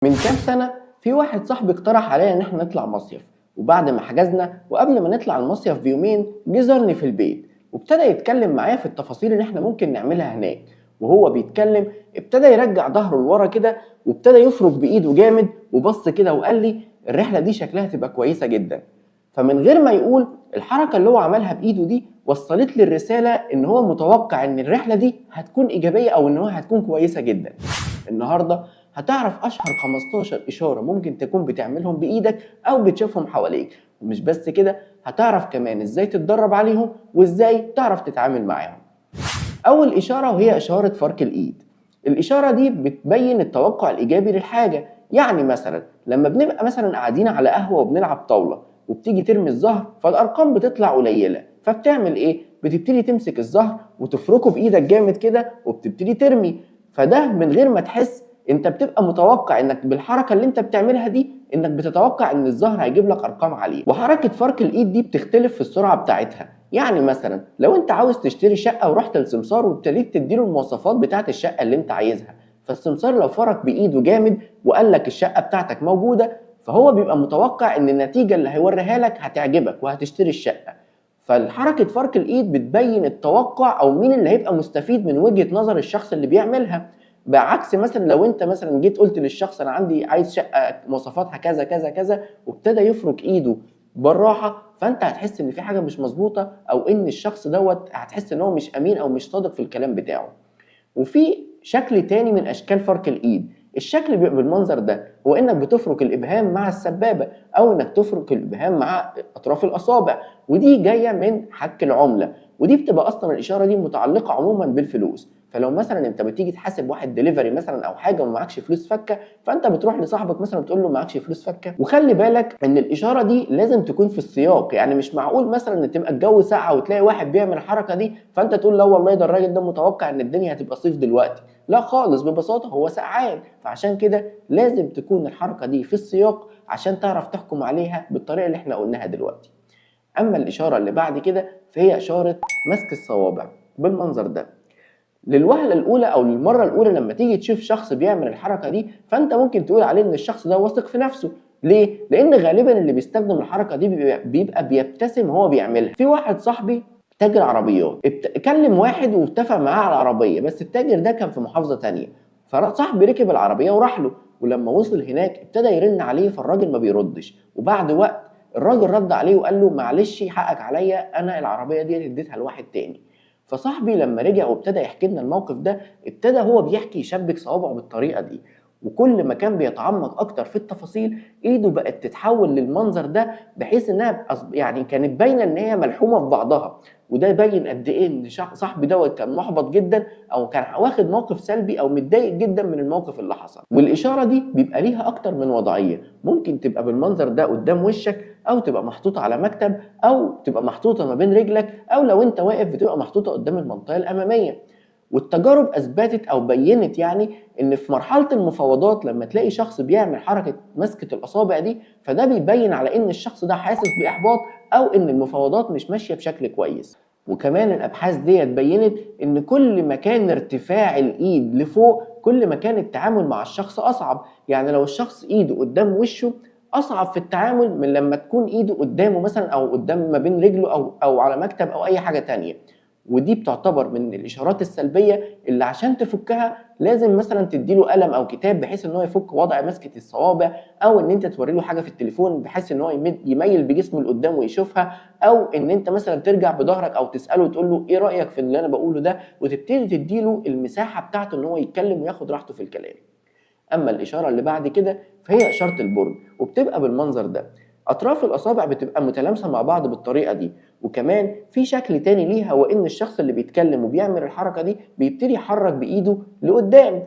من كام سنة في واحد صاحبي اقترح عليا ان احنا نطلع مصيف. وبعد ما حجزنا وقبل ما نطلع المصيف بيومين جه زارني في البيت وابتدى يتكلم معايا في التفاصيل اللي احنا ممكن نعملها هناك. وهو بيتكلم ابتدى يرجع ظهره لورا كده وابتدى يفرك بايده جامد وبص كده وقال لي الرحلة دي شكلها تبقى كويسة جدا. فمن غير ما يقول الحركة اللي هو عملها بايده دي وصلت لي الرسالة ان هو متوقع ان الرحلة دي هتكون ايجابية او ان هو هتكون كويسة جدا. النهارده هتعرف اشهر 15 اشاره ممكن تكون بتعملهم بايدك او بتشوفهم حواليك، ومش بس كده هتعرف كمان ازاي تتدرب عليهم وازاي تعرف تتعامل معاهم. اول اشاره وهي اشاره فرك الايد. الاشاره دي بتبين التوقع الايجابي للحاجه، يعني مثلا لما بنبقى مثلا قاعدين على قهوه وبنلعب طاوله وبتيجي ترمي الزهر فالارقام بتطلع قليله، فبتعمل ايه؟ بتبتدي تمسك الزهر وتفركه بايدك جامد كده وبتبتدي ترمي. فده من غير ما تحس انت بتبقى متوقع انك بالحركه اللي انت بتعملها دي انك بتتوقع ان الزهر هيجيب لك ارقام عاليه. وحركه فرك الايد دي بتختلف في السرعه بتاعتها، يعني مثلا لو انت عاوز تشتري شقه ورحت للسمسار وابتديت تديله المواصفات بتاعت الشقه اللي انت عايزها، فالسمسار لو فرك بايده جامد وقال لك الشقه بتاعتك موجوده فهو بيبقى متوقع ان النتيجه اللي هيوريها لك هتعجبك وهتشتري الشقه. فالحركه فرك الايد بتبين التوقع او مين اللي هيبقى مستفيد من وجهه نظر الشخص اللي بيعملها. بعكس مثلا لو انت مثلا جيت قلت للشخص انا عندي عايز شقه مواصفاتها كذا كذا كذا وابتدى يفرك ايده بالراحه، فانت هتحس ان في حاجه مش مظبوطه او ان الشخص دوت هتحس ان هو مش امين او مش صادق في الكلام بتاعه. وفي شكل تاني من اشكال فرك الايد، الشكل بيبقى بالمنظر ده، هو انك بتفرك الابهام مع السبابه او انك تفرك الابهام مع اطراف الاصابع، ودي جايه من حك العمله، ودي بتبقى اصلا الاشاره دي متعلقه عموما بالفلوس. فلو مثلا انت بتيجي تحاسب واحد دليفري مثلا او حاجه وما معكش فلوس فكه، فانت بتروح لصاحبك مثلا تقول له معكش فلوس فكه. وخلي بالك ان الاشاره دي لازم تكون في السياق، يعني مش معقول مثلا ان تبقى الجو ساقعه وتلاقي واحد بيعمل الحركه دي فانت تقول لا والله ده الراجل ده متوقع ان الدنيا هتبقى صيف دلوقتي، لا خالص، ببساطه هو سقعان. فعشان كده لازم تكون الحركه دي في السياق عشان تعرف تحكم عليها بالطريقه اللي احنا قلناها دلوقتي. اما الاشاره اللي بعد كده فهي اشاره مسك الصوابع بالمنظر ده. للوهله الاولى او للمره الاولى لما تيجي تشوف شخص بيعمل الحركه دي فانت ممكن تقول عليه ان الشخص ده واثق في نفسه. ليه؟ لان غالبا اللي بيستخدم الحركه دي بيبقى بيبتسم وهو بيعملها. في واحد صاحبي تاجر عربيات كلم واحد واتفق معاه على العربيه، بس التاجر ده كان في محافظه تانية، فصاحبي ركب العربيه وراح له، ولما وصل هناك ابتدى يرن عليه فالراجل ما بيردش، وبعد وقت الراجل رد عليه وقال له معلش حقك عليا انا العربيه دي اديتها لواحد تاني. فصاحبي لما رجع وابتدى يحكي لنا الموقف ده ابتدى هو بيحكي يشبك صوابعه بالطريقه دي، وكل ما كان بيتعمق اكتر في التفاصيل ايده بقت تتحول للمنظر ده بحيث انها يعني كانت باينه ان هي ملحومه في بعضها. وده يبين قد ايه ان صاحبي دوت كان محبط جدا او كان واخد موقف سلبي او متضايق جدا من الموقف اللي حصل. والاشاره دي بيبقى ليها اكتر من وضعيه، ممكن تبقى بالمنظر ده قدام وشك او تبقى محطوطه على مكتب او تبقى محطوطه ما بين رجلك او لو انت واقف بتبقى محطوطه قدام المنطقه الاماميه. والتجارب اثبتت او بينت يعني ان في مرحله المفاوضات لما تلاقي شخص بيعمل حركه مسكه الاصابع دي فده بيبين على ان الشخص ده حاسس باحباط او ان المفاوضات مش ماشيه بشكل كويس. وكمان الابحاث ديت بينت ان كل ما كان ارتفاع الايد لفوق كل ما كان التعامل مع الشخص اصعب، يعني لو الشخص ايده قدام وشه اصعب في التعامل من لما تكون ايده قدامه مثلا او قدام ما بين رجله او على مكتب او اي حاجه تانية. ودي بتعتبر من الاشارات السلبيه اللي عشان تفكها لازم مثلا تديله قلم او كتاب بحيث ان هو يفك وضع مسكه الصوابع، او ان انت توري له حاجه في التليفون بحيث ان هو يميل بجسمه لقدام ويشوفها، او ان انت مثلا ترجع بظهرك او تساله وتقول له ايه رايك في اللي انا بقوله ده، وتبتدي تديله المساحه بتاعته ان هو يتكلم وياخد راحته في الكلام. اما الاشاره اللي بعد كده فهي اشاره البرج، وبتبقى بالمنظر ده، اطراف الاصابع بتبقى متلامسه مع بعض بالطريقه دي. وكمان في شكل تاني ليها وان الشخص اللي بيتكلم وبيعمل الحركه دي بيبتدي يحرك بايده لقدام.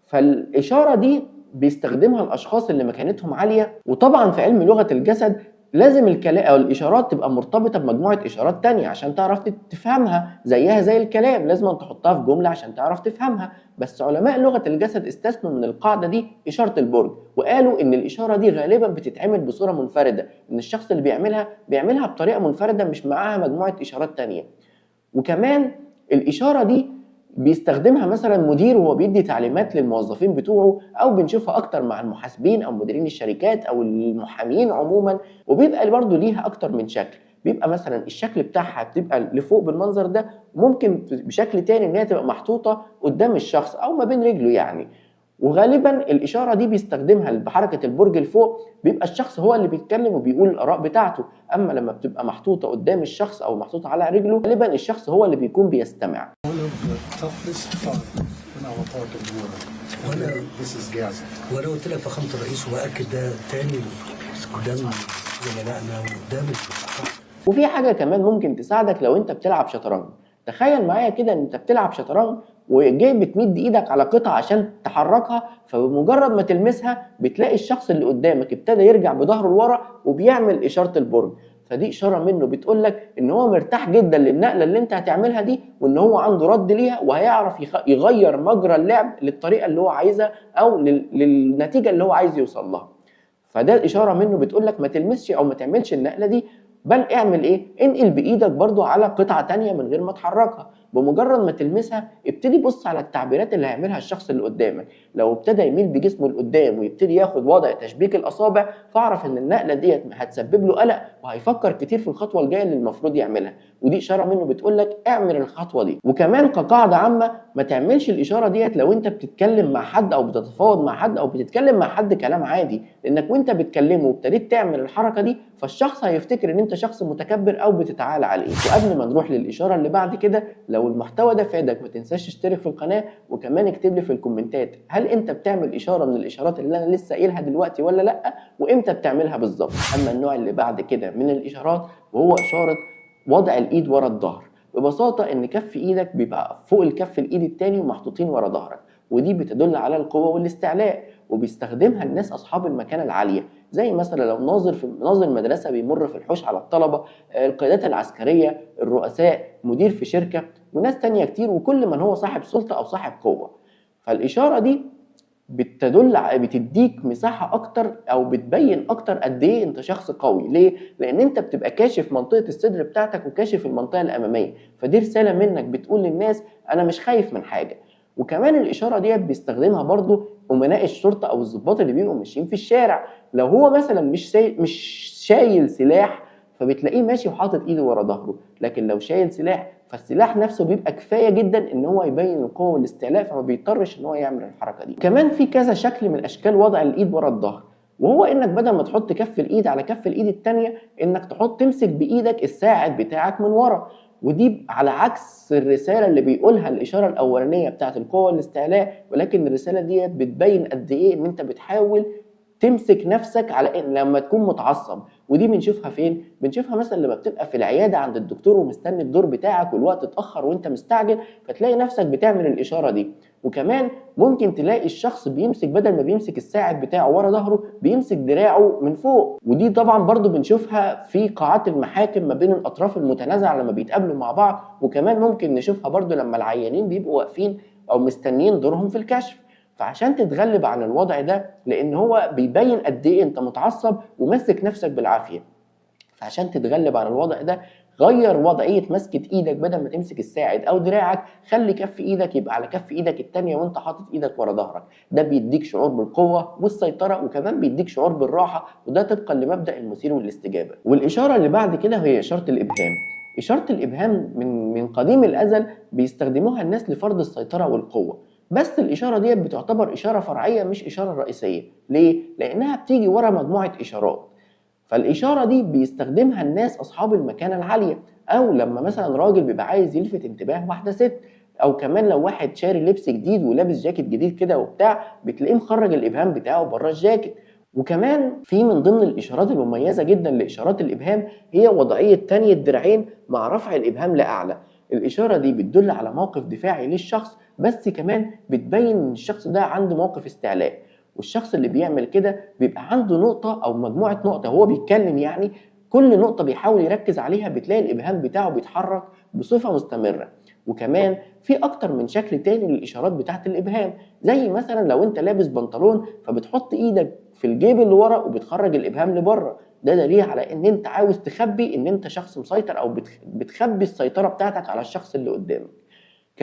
فالاشاره دي بيستخدمها الاشخاص اللي مكانتهم عاليه. وطبعا في علم لغه الجسد لازم الكلام او الاشارات تبقى مرتبطه بمجموعه اشارات تانية عشان تعرف تفهمها، زيها زي الكلام لازم تحطها في جمله عشان تعرف تفهمها. بس علماء لغه الجسد استثنوا من القاعده دي اشاره البرج، وقالوا ان الاشاره دي غالبا بتتعمل بصوره منفرده، ان الشخص اللي بيعملها بطريقه منفرده مش معاها مجموعه اشارات تانية. وكمان الاشاره دي بيستخدمها مثلا مدير وهو بيدي تعليمات للموظفين بتوعه، او بنشوفها اكتر مع المحاسبين او مديرين الشركات او المحامين عموما. وبيبقى برضو ليها اكتر من شكل، بيبقى مثلا الشكل بتاعها بتبقى لفوق بالمنظر ده، وممكن بشكل تاني ان هي تبقى محطوطه قدام الشخص او ما بين رجله يعني. وغالبا الاشاره دي بيستخدمها بحركه البرج لفوق، بيبقى الشخص هو اللي بيتكلم وبيقول الاراء بتاعته. اما لما بتبقى محطوطه قدام الشخص او محطوطه على رجله، غالبا الشخص هو اللي بيكون بيستمع. وانا قلت لك فخامه الرئيس واكد ده تاني قدام زملائنا وقدام الصحافه. وفي حاجه كمان ممكن تساعدك لو انت بتلعب شطرنج. تخيل معايا كده ان انت بتلعب شطرنج وجاي بتمد ايدك على قطعه عشان تحركها، فبمجرد ما تلمسها بتلاقي الشخص اللي قدامك ابتدى يرجع بظهره لورا وبيعمل اشاره البرج. فدي اشاره منه بتقول لك ان هو مرتاح جدا للنقله اللي انت هتعملها دي، وان هو عنده رد ليها وهيعرف يغير مجرى اللعب للطريقه اللي هو عايزها او للنتيجه اللي هو عايز يوصل لها. فده الاشاره منه بتقول لك ما تلمسش او ما تعملش النقله دي، بل اعمل ايه؟ انقل بايدك برضو على قطعه تانية من غير ما تحركها. بمجرد ما تلمسها ابتدي بص على التعبيرات اللي هيعملها الشخص اللي قدامك. لو ابتدى يميل بجسمه لقدام ويبتدي ياخد وضع تشبيك الاصابع، فاعرف ان النقله ديت هتسبب له قلق وهيفكر كتير في الخطوه الجايه اللي المفروض يعملها. ودي اشاره منه بتقول لك اعمل الخطوه دي. وكمان كقاعده عامه ما تعملش الاشاره ديت لو انت بتتكلم مع حد او بتتفاوض مع حد او بتتكلم مع حد كلام عادي، لانك وانت بتكلمه وابتديت تعمل الحركه دي فالشخص هيفتكر ان انت شخص متكبر او بتتعالى عليه. وقبل ما نروح للاشاره اللي بعد كده، لو المحتوى ده فادك ما تنساش تشترك في القناه، وكمان اكتب لي في الكومنتات هل انت بتعمل اشاره من الاشارات اللي انا لسه قايلها دلوقتي ولا لا، وامتى بتعملها بالظبط. اما النوع اللي بعد كده من الاشارات وهو اشاره وضع الايد ورا الظهر. ببساطه ان كف ايدك بيبقى فوق الكف الايد التاني ومحطوطين ورا ظهرك، ودي بتدل على القوه والاستعلاء، وبيستخدمها الناس اصحاب المكانه العاليه، زي مثلا لو ناظر مدرسه بيمر في الحوش على الطلبه، القيادات العسكريه، الرؤساء، مدير في شركه، وناس تانية كتير، وكل من هو صاحب سلطه او صاحب قوه. فالاشاره دي بتديك مساحه اكتر او بتبين اكتر قد ايه انت شخص قوي. ليه؟ لان انت بتبقى كاشف منطقه الصدر بتاعتك وكاشف المنطقه الاماميه، فدي رساله منك بتقول للناس انا مش خايف من حاجه. وكمان الاشاره ديت بيستخدمها برضو امناء الشرطه او الضباط اللي بيبقوا ماشيين في الشارع. لو هو مثلا مش شايل سلاح فبتلاقيه ماشي وحاطط ايده ورا ظهره، لكن لو شايل سلاح فالسلاح نفسه بيبقى كفايه جدا ان هو يبين القوه والاستعلاء، فما بيضطرش ان هو يعمل الحركه دي. كمان في كذا شكل من اشكال وضع الايد ورا الظهر، وهو انك بدل ما تحط كف الايد على كف الايد الثانيه، انك تمسك بايدك الساعد بتاعك من ورا. ودي على عكس الرساله اللي بيقولها الاشاره الاولانيه بتاعت القوه والاستعلاء، ولكن الرساله ديت بتبين قد ايه ان انت بتحاول تمسك نفسك على ان لما تكون متعصب. ودي بنشوفها فين؟ بنشوفها مثلا لما بتبقى في العياده عند الدكتور ومستني الدور بتاعك والوقت اتاخر وانت مستعجل، فتلاقي نفسك بتعمل الاشاره دي. وكمان ممكن تلاقي الشخص بيمسك بدل ما بيمسك الساعد بتاعه ورا ظهره بيمسك دراعه من فوق. ودي طبعا برضو بنشوفها في قاعات المحاكم ما بين الاطراف المتنازعه لما بيتقابلوا مع بعض. وكمان ممكن نشوفها برضو لما العيانين بيبقوا واقفين او مستنيين دورهم في الكشف. فعشان تتغلب عن الوضع ده، لان هو بيبين قد ايه انت متعصب ومسك نفسك بالعافيه، فعشان تتغلب عن الوضع ده غير وضعيه مسكه ايدك، بدل ما تمسك الساعد او دراعك خلي كف ايدك يبقى على كف ايدك التانيه وانت حاطط ايدك ورا ظهرك. ده بيديك شعور بالقوه والسيطره، وكمان بيديك شعور بالراحه، وده طبقا لمبدا المثير والاستجابه. والاشاره اللي بعد كده هي اشاره الابهام. اشاره الابهام من قديم الازل بيستخدموها الناس لفرض السيطره والقوه، بس الإشارة دي بتعتبر إشارة فرعية مش إشارة رئيسية. ليه؟ لأنها بتيجي ورا مجموعة إشارات. فالإشارة دي بيستخدمها الناس أصحاب المكانة العالية، أو لما مثلا راجل بيبقى عايز يلفت انتباه واحدة ست، أو كمان لو واحد شاري لبس جديد ولابس جاكيت جديد كده وبتاع بتلاقيه مخرج الإبهام بتاعه بره الجاكيت. وكمان في من ضمن الإشارات المميزة جدا لإشارات الإبهام هي وضعية تانية الدراعين مع رفع الإبهام لأعلى. الإشارة دي بتدل على موقف دفاعي للشخص، بس كمان بتبين ان الشخص ده عنده موقف استعلاء. والشخص اللي بيعمل كده بيبقى عنده نقطة او مجموعة نقطة هو بيتكلم يعني، كل نقطة بيحاول يركز عليها بتلاقي الابهام بتاعه بيتحرك بصفة مستمرة. وكمان في اكتر من شكل تاني للاشارات بتاعت الابهام، زي مثلا لو انت لابس بنطلون فبتحط ايدك في الجيب اللي ورا وبتخرج الابهام لبره، ده دليل على ان انت عاوز تخبي ان انت شخص مسيطر او بتخبي السيطرة بتاعتك على الشخص اللي قدامك.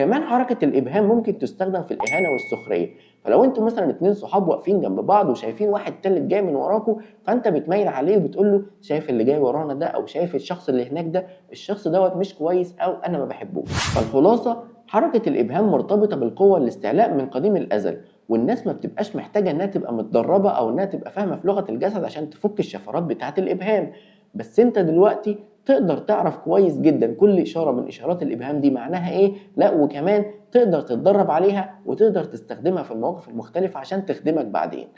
كمان حركة الإبهام ممكن تستخدم في الإهانة والسخرية. فلو انتوا مثلا 2 صحاب واقفين جنب بعض وشايفين واحد تالت جاي من وراكوا، فانت بتميل عليه وبتقول له شايف اللي جاي ورانا ده، او شايف الشخص اللي هناك ده، الشخص دوت مش كويس او انا ما بحبوش. فالخلاصة حركة الإبهام مرتبطة بالقوة والاستعلاء من قديم الأزل، والناس ما بتبقاش محتاجة انها تبقى متدربة او انها تبقى فاهمة في لغة الجسد عشان تفك الشفرات بتاعة الإبهام. بس انت دلوقتي تقدر تعرف كويس جدا كل إشارة من إشارات الإبهام دي معناها إيه، لا وكمان تقدر تتدرب عليها وتقدر تستخدمها في المواقف المختلفة عشان تخدمك بعدين.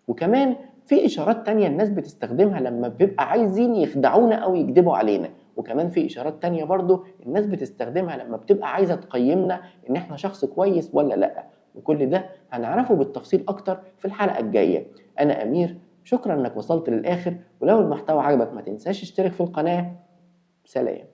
وكمان في إشارات تانية الناس بتستخدمها لما بيبقى عايزين يخدعونا أو يكذبوا علينا، وكمان في إشارات تانية برضو الناس بتستخدمها لما بتبقى عايزة تقيمنا إن إحنا شخص كويس ولا لأ. وكل ده هنعرفه بالتفصيل أكتر في الحلقة الجاية. أنا أمير، شكرا إنك وصلت للآخر، ولو المحتوى عجبك ما تنساش تشترك في القناة. سلام.